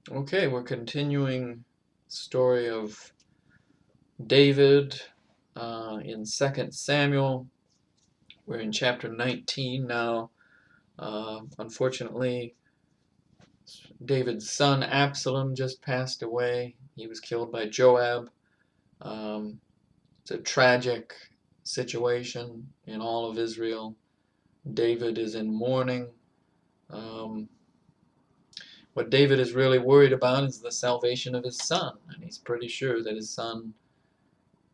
Okay, we're continuing the story of David in 2 Samuel. We're in chapter 19 now. Unfortunately, David's son Absalom just passed away. He was killed by Joab. Um, it's a tragic situation in all of Israel. David is in mourning. Um, what David is really worried about is the salvation of his son, and he's pretty sure that his son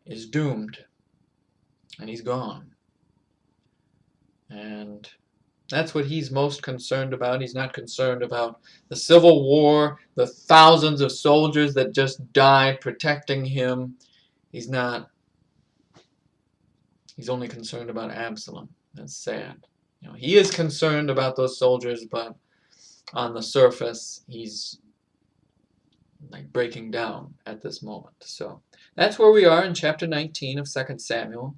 is doomed, and he's gone. And that's what he's most concerned about. He's not concerned about the civil war, the thousands of soldiers that just died protecting him. He's not. He's only concerned about Absalom. That's sad. He is concerned about those soldiers, but on the surface, he's like breaking down at this moment. So that's where we are in chapter 19 of 2 Samuel.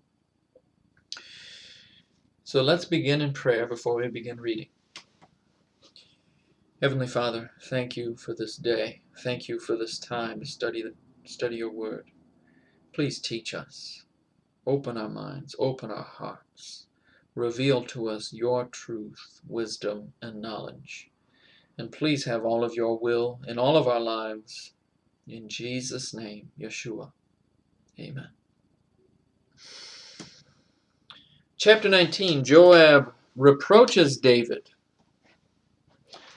So let's begin in prayer before we begin reading. Heavenly Father, thank you for this day. Thank you for this time to study your word. Please teach us. Open our minds, open our hearts. Reveal to us your truth, wisdom, and knowledge. And please have all of your will in all of our lives. In Jesus' name, Yeshua. Amen. Chapter 19, Joab reproaches David.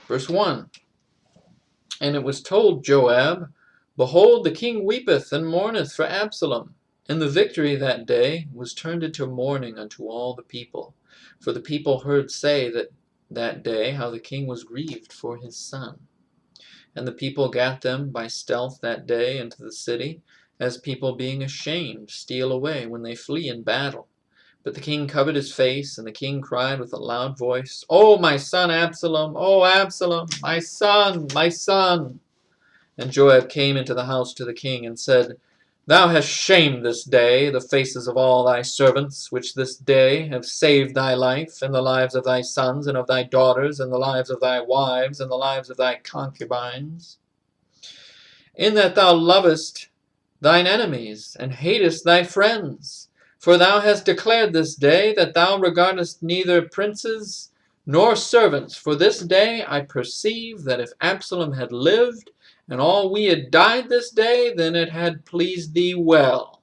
Verse 1. And it was told Joab, Behold, the king weepeth and mourneth for Absalom. And the victory that day was turned into mourning unto all the people. For the people heard say that day how the king was grieved for his son. And the people gat them by stealth that day into the city, as people being ashamed steal away when they flee in battle. But the king covered his face, and the king cried with a loud voice, O my son Absalom, O Absalom, my son, my son. And Joab came into the house to the king, and said, Thou hast shamed this day the faces of all thy servants, which this day have saved thy life, and the lives of thy sons, and of thy daughters, and the lives of thy wives, and the lives of thy concubines, in that thou lovest thine enemies, and hatest thy friends. For thou hast declared this day that thou regardest neither princes nor servants. For this day I perceive that if Absalom had lived, and all we had died this day, then it had pleased thee well.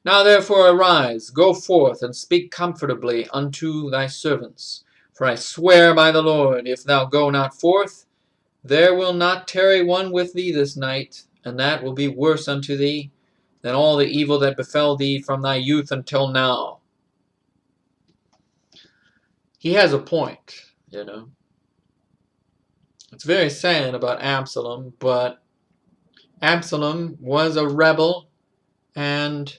Now therefore arise, go forth, and speak comfortably unto thy servants. For I swear by the Lord, if thou go not forth, there will not tarry one with thee this night, and that will be worse unto thee than all the evil that befell thee from thy youth until now. He has a point, It's very sad about Absalom, but Absalom was a rebel and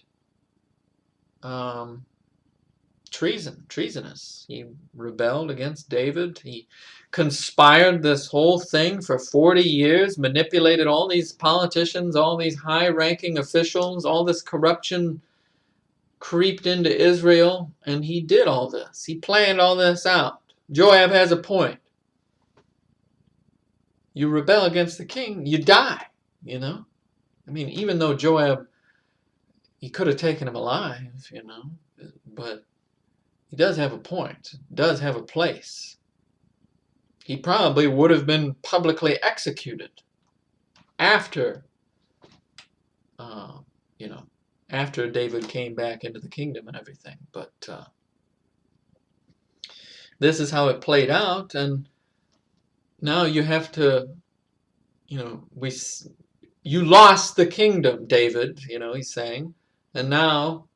treasonous. He rebelled against David. He conspired this whole thing for 40 years, manipulated all these politicians, all these high-ranking officials, all this corruption creeped into Israel, and he did all this. He planned all this out. Joab has a point. You rebel against the king, you die, even though Joab, he could have taken him alive, but he does have a point, does have a place. He probably would have been publicly executed after, after David came back into the kingdom and everything. But this is how it played out, and now you have to, you lost the kingdom, David, he's saying, and now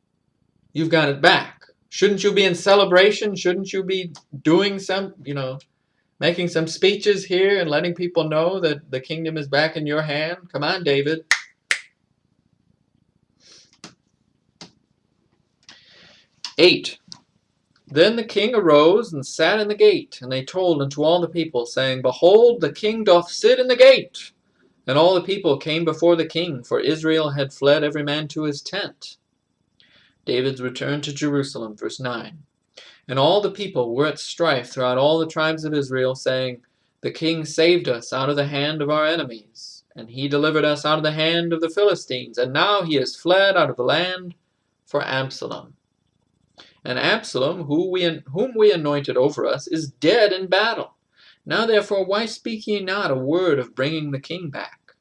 you've got it back. Shouldn't you be in celebration? Shouldn't you be doing some, making some speeches here and letting people know that the kingdom is back in your hand? Come on, David. 8. Then the king arose and sat in the gate, and they told unto all the people, saying, Behold, the king doth sit in the gate. And all the people came before the king, for Israel had fled every man to his tent. David's return to Jerusalem, verse 9. And all the people were at strife throughout all the tribes of Israel, saying, the king saved us out of the hand of our enemies, and he delivered us out of the hand of the Philistines, and now he has fled out of the land for Absalom. And Absalom, whom we anointed over us, is dead in battle. Now therefore, why speak ye not a word of bringing the king back?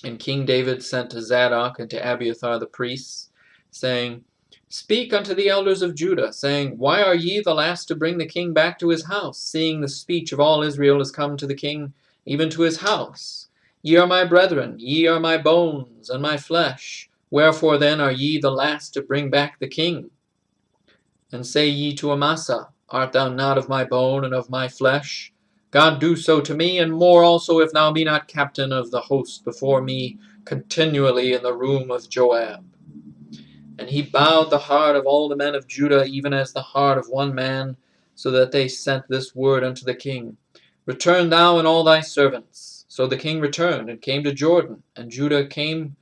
And King David sent to Zadok and to Abiathar the priests, saying, Speak unto the elders of Judah, saying, Why are ye the last to bring the king back to his house, seeing the speech of all Israel is come to the king, even to his house? Ye are my brethren, ye are my bones and my flesh. Wherefore then are ye the last to bring back the king? And say ye to Amasa, Art thou not of my bone and of my flesh? God do so to me, and more also, if thou be not captain of the host before me continually in the room of Joab. And he bowed the heart of all the men of Judah, even as the heart of one man, so that they sent this word unto the king, Return thou and all thy servants. So the king returned, and came to Jordan, and Judah came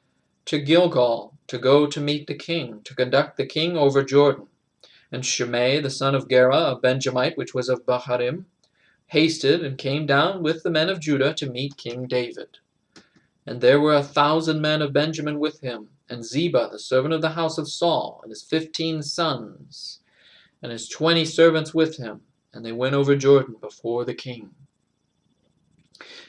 to Gilgal, to go to meet the king, to conduct the king over Jordan. And Shimei, the son of Gera, a Benjamite, which was of Baharim, hasted and came down with the men of Judah to meet King David. And there were 1,000 men of Benjamin with him, and Ziba, the servant of the house of Saul, and his 15 sons, and his 20 servants with him. And they went over Jordan before the king.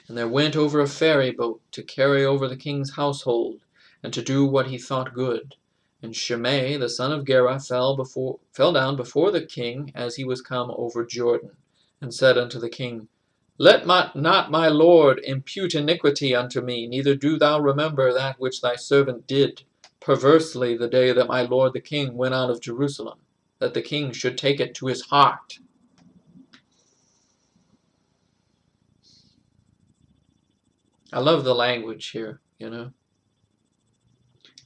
And there went over a ferry boat to carry over the king's household, and to do what he thought good. And Shimei, the son of Gera, fell down before the king as he was come over Jordan, and said unto the king, Let not my lord impute iniquity unto me, neither do thou remember that which thy servant did perversely the day that my lord the king went out of Jerusalem, that the king should take it to his heart. I love the language here,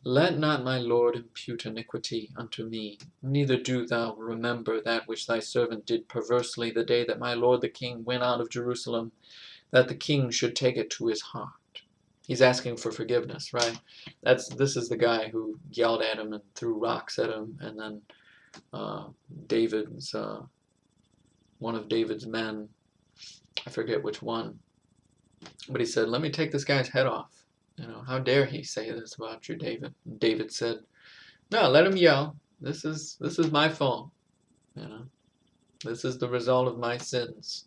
Let not my lord impute iniquity unto me, neither do thou remember that which thy servant did perversely the day that my lord the king went out of Jerusalem, that the king should take it to his heart. He's asking for forgiveness, right? This is the guy who yelled at him and threw rocks at him, and then one of David's men, I forget which one, but he said, Let me take this guy's head off. How dare he say this about you, David? And David said, No, let him yell. This is my fault. This is the result of my sins.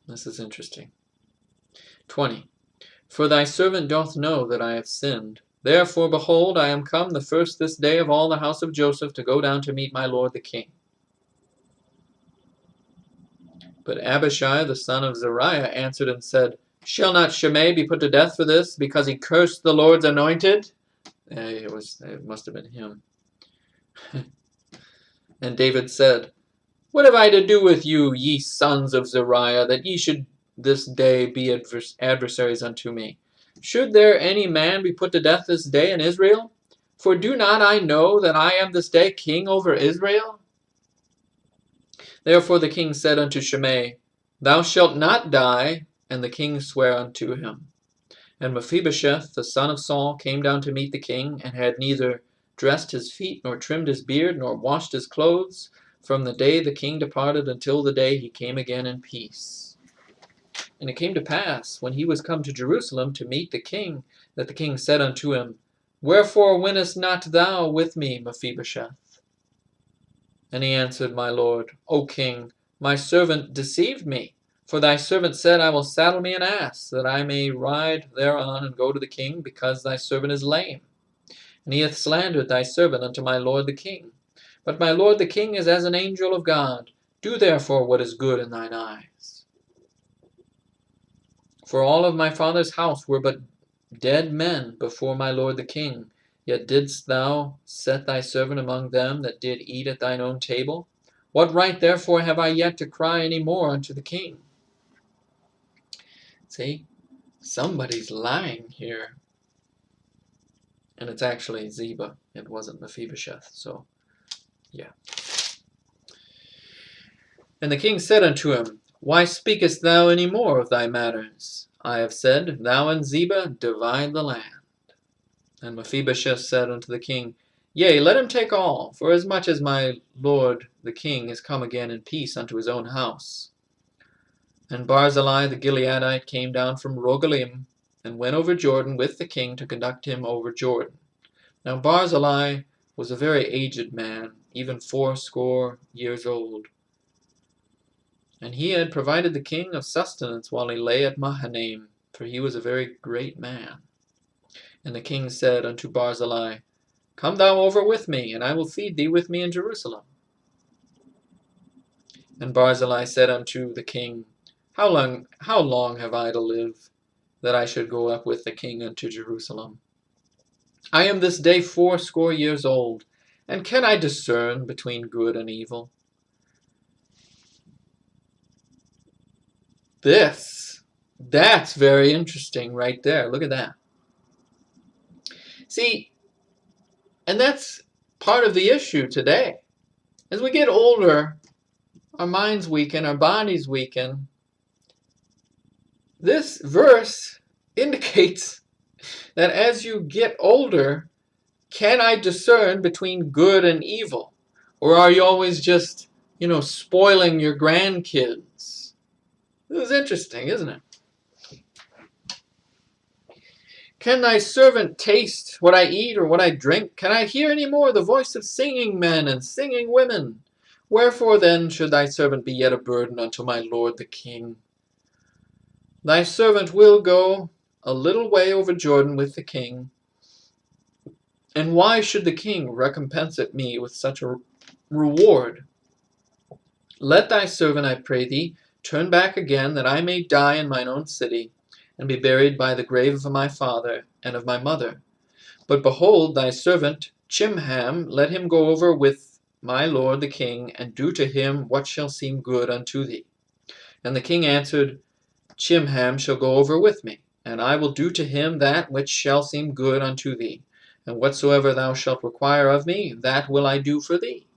This is interesting. 20. For thy servant doth know that I have sinned. Therefore, behold, I am come the first this day of all the house of Joseph to go down to meet my lord the king. But Abishai, the son of Zeruiah, answered and said, Shall not Shimei be put to death for this, because he cursed the Lord's anointed? It must have been him. And David said, What have I to do with you, ye sons of Zeruiah, that ye should this day be adversaries unto me? Should there any man be put to death this day in Israel? For do not I know that I am this day king over Israel? Therefore the king said unto Shimei, Thou shalt not die. And the king sware unto him. And Mephibosheth, the son of Saul, came down to meet the king, and had neither dressed his feet, nor trimmed his beard, nor washed his clothes, from the day the king departed until the day he came again in peace. And it came to pass, when he was come to Jerusalem to meet the king, that the king said unto him, Wherefore wentest not thou with me, Mephibosheth? And he answered, My lord, O king, my servant deceived me. For thy servant said, I will saddle me an ass, that I may ride thereon and go to the king, because thy servant is lame. And he hath slandered thy servant unto my lord the king. But my lord the king is as an angel of God. Do therefore what is good in thine eyes. For all of my father's house were but dead men before my lord the king. Yet didst thou set thy servant among them that did eat at thine own table? What right therefore have I yet to cry any more unto the king? See, somebody's lying here. And it's actually Ziba. It wasn't Mephibosheth. So, yeah. And the king said unto him, Why speakest thou any more of thy matters? I have said, Thou and Ziba divide the land. And Mephibosheth said unto the king, Yea, let him take all, for as much as my lord the king is come again in peace unto his own house. And Barzillai the Gileadite came down from Rogelim, and went over Jordan with the king to conduct him over Jordan. Now Barzillai was a very aged man, even 80 years old. And he had provided the king of sustenance while he lay at Mahanaim, for he was a very great man. And the king said unto Barzillai, Come thou over with me, and I will feed thee with me in Jerusalem. And Barzillai said unto the king, How long have I to live, that I should go up with the king unto Jerusalem? I am this day 80 years old, and can I discern between good and evil? That's very interesting right there. Look at that. See, and that's part of the issue today. As we get older, our minds weaken, our bodies weaken. This verse indicates that as you get older, can I discern between good and evil? Or are you always just, spoiling your grandkids? This is interesting, isn't it? Can thy servant taste what I eat or what I drink? Can I hear any more the voice of singing men and singing women? Wherefore then should thy servant be yet a burden unto my lord the king? Thy servant will go a little way over Jordan with the king. And why should the king recompense me with such a reward? Let thy servant, I pray thee, turn back again, that I may die in mine own city, and be buried by the grave of my father and of my mother. But behold, thy servant Chimham, let him go over with my lord the king, and do to him what shall seem good unto thee. And the king answered, Chimham shall go over with me, and I will do to him that which shall seem good unto thee. And whatsoever thou shalt require of me, that will I do for thee.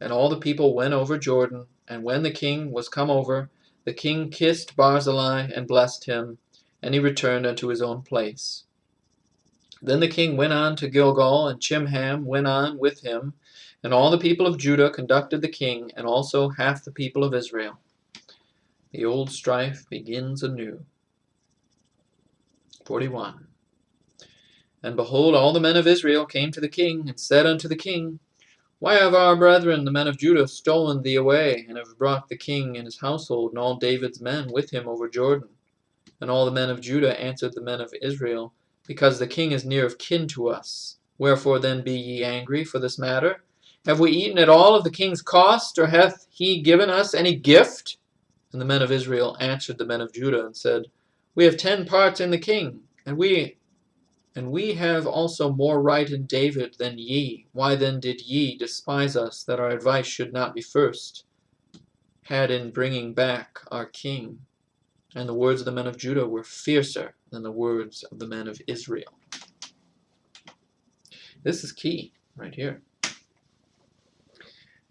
And all the people went over Jordan, and when the king was come over, the king kissed Barzillai and blessed him, and he returned unto his own place. Then the king went on to Gilgal, and Chimham went on with him, and all the people of Judah conducted the king, and also half the people of Israel. The old strife begins anew. 41. And behold, all the men of Israel came to the king, and said unto the king, Why have our brethren, the men of Judah, stolen thee away, and have brought the king and his household, and all David's men with him over Jordan? And all the men of Judah answered the men of Israel, Because the king is near of kin to us. Wherefore then be ye angry for this matter? Have we eaten at all of the king's cost, or hath he given us any gift? And the men of Israel answered the men of Judah, and said, We have 10 parts in the king, and we have also more right in David than ye. Why then did ye despise us, that our advice should not be first had in bringing back our king? And the words of the men of Judah were fiercer than the words of the men of Israel. This is key right here.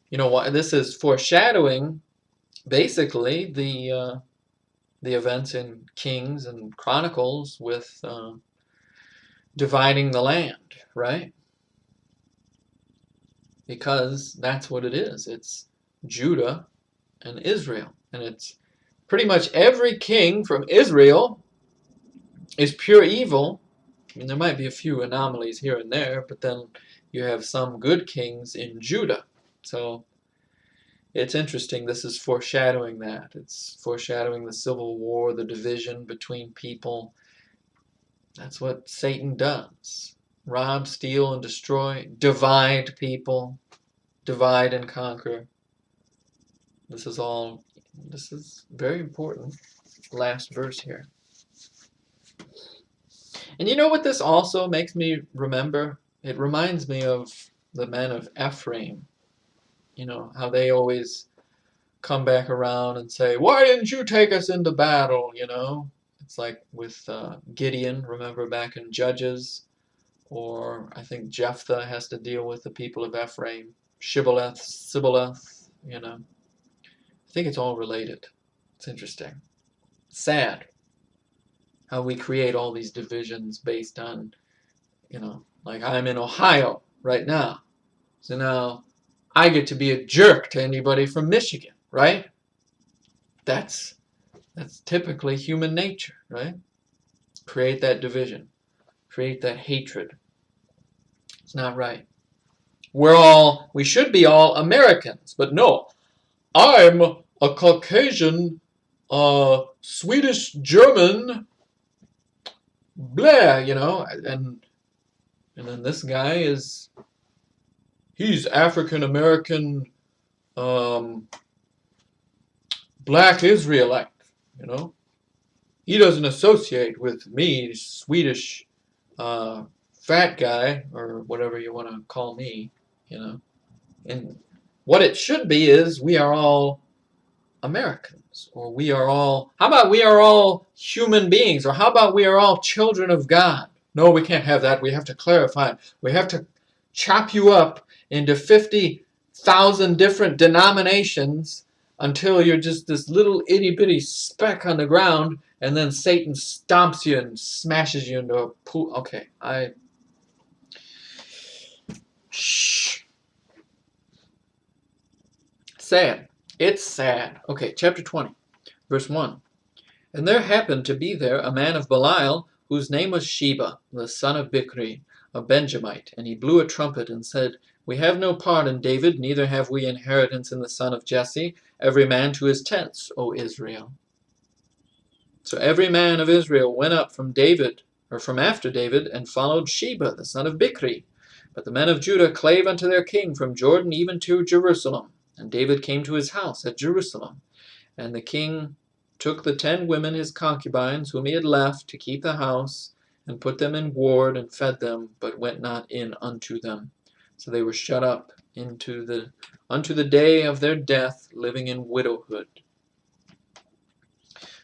You know what? This is foreshadowing basically the events in Kings and Chronicles with dividing the land, right? Because that's what it is. It's Judah and Israel. And it's pretty much every king from Israel is pure evil. I mean, there might be a few anomalies here and there, but then you have some good kings in Judah. So it's interesting. This is foreshadowing that. It's foreshadowing the civil war, the division between people. That's what Satan does. Rob, steal, and destroy. Divide people. Divide and conquer. This is very important. Last verse here. And you know what this also makes me remember? It reminds me of the men of Ephraim. You know, how they always come back around and say, Why didn't you take us into battle, you know? It's like with Gideon, remember back in Judges? Or I think Jephthah has to deal with the people of Ephraim. Shibboleth, Sibboleth, you know. I think it's all related. It's interesting. Sad how we create all these divisions based on, Like I'm in Ohio right now. So now I get to be a jerk to anybody from Michigan, right? That's typically human nature, right? Create that division. Create that hatred. It's not right. We should be all Americans, but no. I'm a Caucasian, Swedish German, blah, and then this guy he's African American, um, black Israelite, you know. He doesn't associate with me, Swedish, fat guy, or whatever you want to call me, you know. And what it should be is we are all Americans, or how about we are all human beings, or how about we are all children of God? No, we can't have that. We have to clarify. We have to chop you up into 50,000 different denominations until you're just this little itty-bitty speck on the ground, and then Satan stomps you and smashes you into a pool. Okay, shh. Sad. It's sad. Okay, chapter 20, verse 1. And there happened to be there a man of Belial, whose name was Sheba, the son of Bichri, a Benjamite. And he blew a trumpet and said, We have no part in David, neither have we inheritance in the son of Jesse, every man to his tents, O Israel. So every man of Israel went up from after David, and followed Sheba, the son of Bichri. But the men of Judah clave unto their king from Jordan even to Jerusalem. And David came to his house at Jerusalem. And the king took the 10 women his concubines, whom he had left to keep the house, and put them in ward, and fed them, but went not in unto them. So they were shut up unto the day of their death, living in widowhood.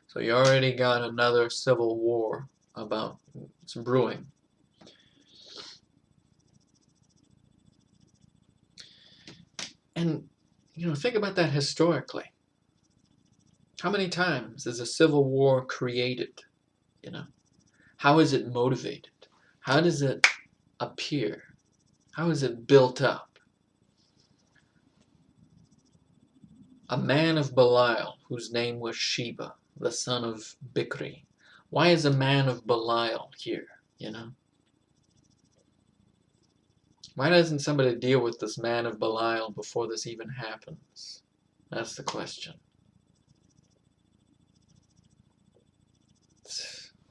So you already got another civil war about some brewing. And, think about that historically. How many times is a civil war created? How is it motivated? How does it appear? How is it built up? A man of Belial, whose name was Sheba, the son of Bichri. Why is a man of Belial here? Why doesn't somebody deal with this man of Belial before this even happens? That's the question.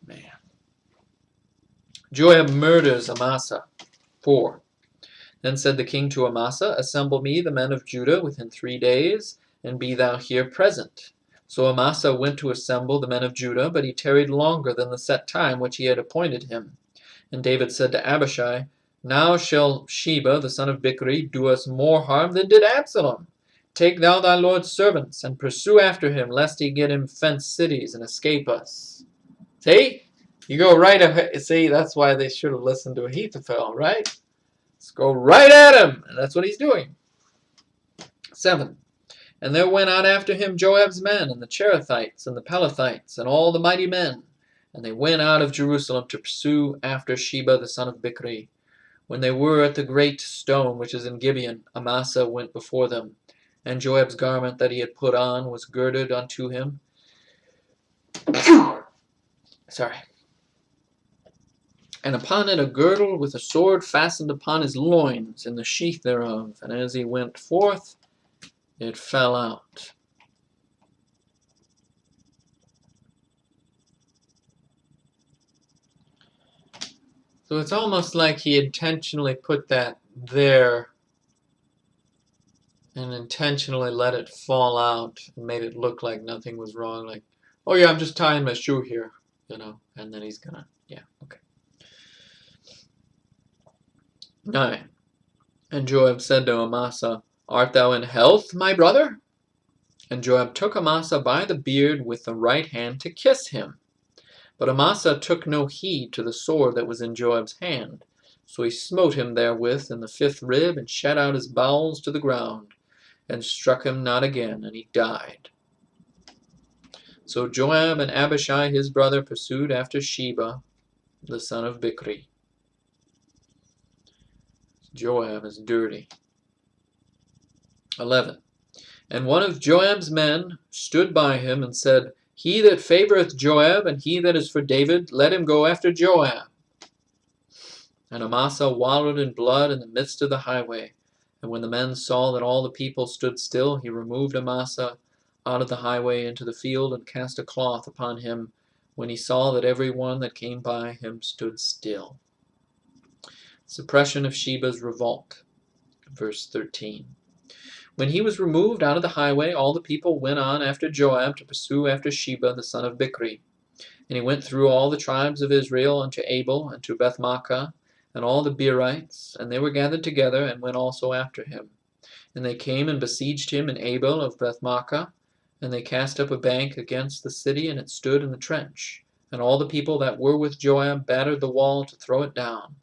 Man. Joab murders Amasa. 4. Then said the king to Amasa, Assemble me the men of Judah within 3 days, and be thou here present. So Amasa went to assemble the men of Judah, but he tarried longer than the set time which he had appointed him. And David said to Abishai, Now shall Sheba, the son of Bichri, do us more harm than did Absalom. Take thou thy lord's servants, and pursue after him, lest he get him fenced cities and escape us. See? You go right ahead. See, that's why they should have listened to Ahithophel, right? Let's go right at him. And that's what he's doing. 7. And there went out after him Joab's men, and the Cherethites, and the Pelethites, and all the mighty men. And they went out of Jerusalem to pursue after Sheba the son of Bichri. When they were at the great stone which is in Gibeon, Amasa went before them. And Joab's garment that he had put on was girded unto him. Sorry. And upon it a girdle with a sword fastened upon his loins in the sheath thereof. And as he went forth, it fell out. So it's almost like he intentionally put that there and intentionally let it fall out and made it look like nothing was wrong. Like, oh yeah, I'm just tying my shoe here, and then he's gonna, yeah, okay. 9. And Joab said to Amasa, Art thou in health, my brother? And Joab took Amasa by the beard with the right hand to kiss him. But Amasa took no heed to the sword that was in Joab's hand. So he smote him therewith in the 5th rib, and shat out his bowels to the ground, and struck him not again, and he died. So Joab and Abishai his brother pursued after Sheba, the son of Bichri. Joab is dirty. 11. And one of Joab's men stood by him and said, He that favoreth Joab, and he that is for David, let him go after Joab. And Amasa wallowed in blood in the midst of the highway. And when the men saw that all the people stood still, he removed Amasa out of the highway into the field, and cast a cloth upon him, when he saw that every one that came by him stood still. Suppression of Sheba's revolt. Verse 13. When he was removed out of the highway, all the people went on after Joab to pursue after Sheba the son of Bichri. And he went through all the tribes of Israel unto Abel and to Bethmaachah, and all the Beerites, and they were gathered together, and went also after him. And they came and besieged him in Abel of Bethmaachah, and they cast up a bank against the city, and it stood in the trench. And all the people that were with Joab battered the wall to throw it down.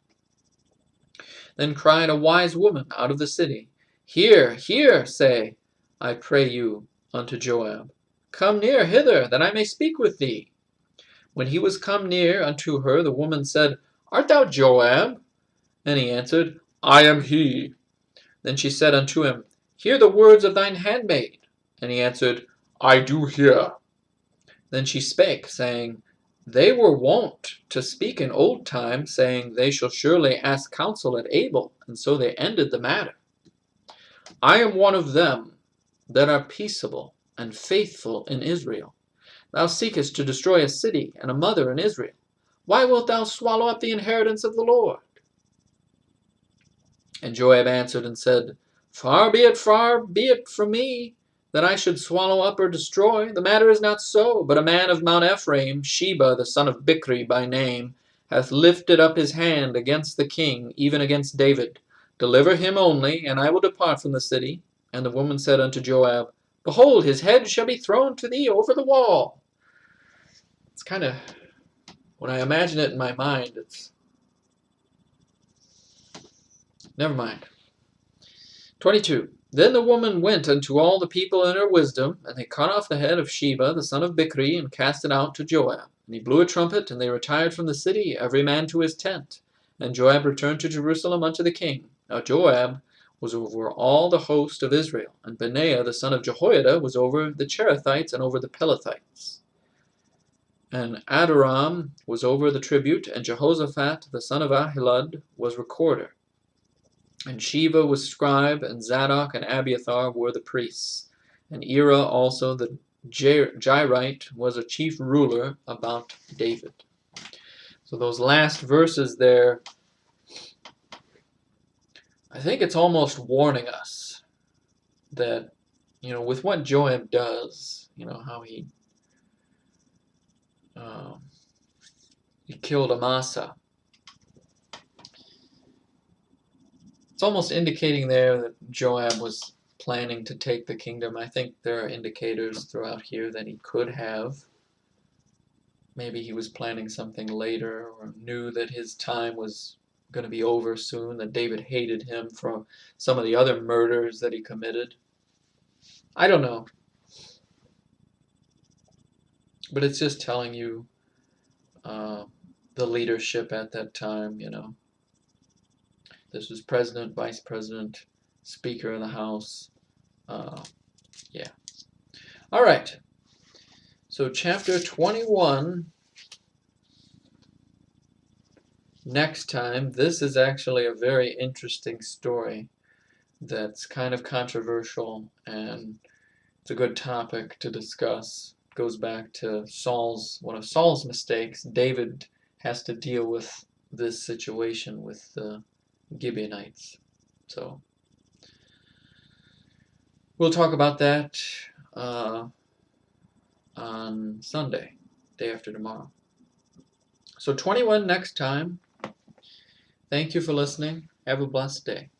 Then cried a wise woman out of the city, Hear, hear, say, I pray you, unto Joab. Come near hither, that I may speak with thee. When he was come near unto her, the woman said, Art thou Joab? And he answered, I am he. Then she said unto him, Hear the words of thine handmaid. And he answered, I do hear. Then she spake, saying, They were wont to speak in old time, saying, They shall surely ask counsel at Abel, and so they ended the matter. I am one of them that are peaceable and faithful in Israel. Thou seekest to destroy a city and a mother in Israel. Why wilt thou swallow up the inheritance of the Lord? And Joab answered and said, far be it from me, that I should swallow up or destroy. The matter is not so, but a man of Mount Ephraim, Sheba the son of Bichri by name, hath lifted up his hand against the king, even against David. Deliver him only, and I will depart from the city. And the woman said unto Joab, Behold, his head shall be thrown to thee over the wall. It's kind of, when I imagine it in my mind, it's, never mind. 22. Then the woman went unto all the people in her wisdom, and they cut off the head of Sheba the son of Bichri, and cast it out to Joab. And he blew a trumpet, and they retired from the city, every man to his tent. And Joab returned to Jerusalem unto the king. Now Joab was over all the host of Israel, and Benaiah the son of Jehoiada was over the Cherethites and over the Pelethites. And Adoram was over the tribute, and Jehoshaphat the son of Ahilud was recorder. And Sheva was scribe, and Zadok and Abiathar were the priests. And Ira also the Jairite was a chief ruler about David. So those last verses there, I think it's almost warning us that, with what Joab does, how he killed Amasa. It's almost indicating there that Joab was planning to take the kingdom. I think there are indicators throughout here that he could have. Maybe he was planning something later, or knew that his time was going to be over soon, that David hated him for some of the other murders that he committed. I don't know. But it's just telling you the leadership at that time, This was president, vice president, speaker of the House. Yeah. All right. So chapter 21. Next time, this is actually a very interesting story that's kind of controversial, and it's a good topic to discuss. It goes back to one of Saul's mistakes. David has to deal with this situation with the Gibeonites. So we'll talk about that on Sunday, day after tomorrow. So 21 next time. Thank you for listening. Have a blessed day.